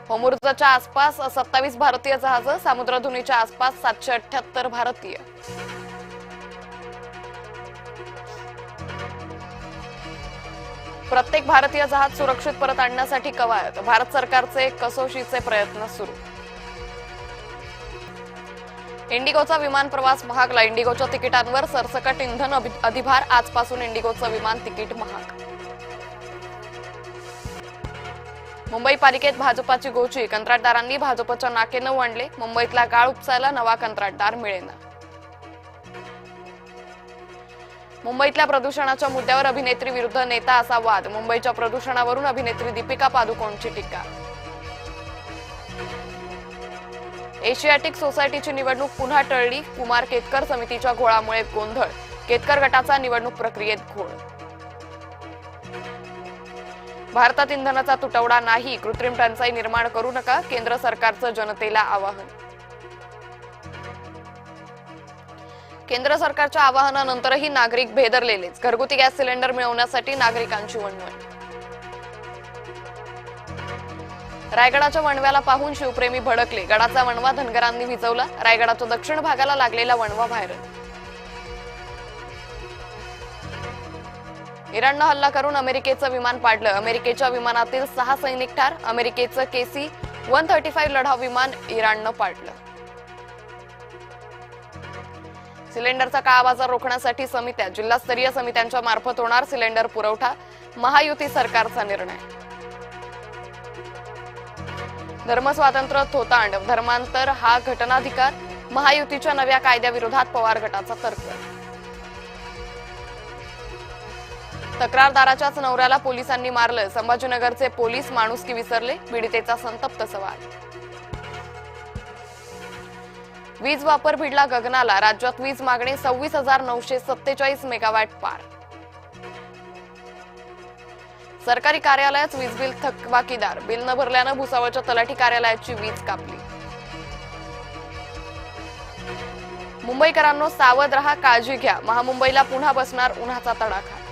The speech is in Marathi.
होर्मुझच्या आसपास 27 भारतीय जहाज, समुद्रधुनीच्या आसपास 778 भारतीय. प्रत्येक भारतीय जहाज सुरक्षित परत आणण्यासाठी कवायत, भारत सरकारचे कसोशीचे प्रयत्न सुरू. इंडिगोचा विमान प्रवास महागला, इंडिगोच्या तिकिटांवर सरसकट इंधन अधिभार, आजपासून इंडिगोचं विमान तिकीट महाग. मुंबई पालिकेत भाजपाची गोची, कंत्राटदारांनी भाजपच्या नाके न आणले, मुंबईतला गाळ उपसायला नवा कंत्राटदार मिळेना. मुंबईतल्या प्रदूषणाच्या मुद्द्यावर अभिनेत्री विरुद्ध नेता असा वाद, मुंबईच्या प्रदूषणावरून अभिनेत्री दीपिका पादुकोणची टीका. एशियाटिक सोसायटीची निवडणूक पुन्हा टळली, कुमार केतकर समितीच्या घोळामुळे गोंधळ, केतकर गटाचा निवडणूक प्रक्रियेत घोळ. भारतात इंधनाचा तुटवडा नाही, कृत्रिम टंचाई निर्माण करू नका, केंद्र सरकारचं जनतेला आवाहन. केंद्र सरकारच्या आवाहनानंतरही नागरिक भेदरलेलेच, घरगुती गॅस सिलेंडर मिळवण्यासाठी नागरिकांची वणवण. रायगडाच्या वणव्याला पाहून शिवप्रेमी भडकले, गडाचा वणवा धनगरांनी विझवला, रायगडाच्या दक्षिण भागाला लागलेला वणवा व्हायरल. इराणनं हल्ला करून अमेरिकेचं विमान पाडलं, अमेरिकेच्या विमानातील 6 सैनिक ठार, अमेरिकेचं KC-135 लढाऊ विमान इराणनं पाडलं. सिलेंडरचा काळाबाजार रोखण्यासाठी समित्या, जिल्हास्तरीय समित्यांच्या मार्फत होणार सिलेंडर पुरवठा, महायुती सरकारचा निर्णय. धर्मस्वातंत्र्य थोतांड, धर्मांतर हा घटनाधिकार, महायुतीच्या नव्या कायद्याविरोधात पवार गटाचा तर्क. तक्रारदाराच्याच नवऱ्याला पोलिसांनी मारलं, संभाजीनगरचे पोलीस माणुसकी विसरले, पीडितेचा संतप्त सवाल. वीज वापर भिडला गगनाला, राज्यात वीज मागणी 26,947 मेगावॅट पार. सरकारी कार्यालयात वीज बिल थकबाकीदार, बिल न भरल्यानं भुसावळच्या तलाठी कार्यालयाची वीज कापली. मुंबईकरांनो सावध रहा, काळजी घ्या, महामुंबईला पुन्हा बसणार उन्हाचा तडाखा.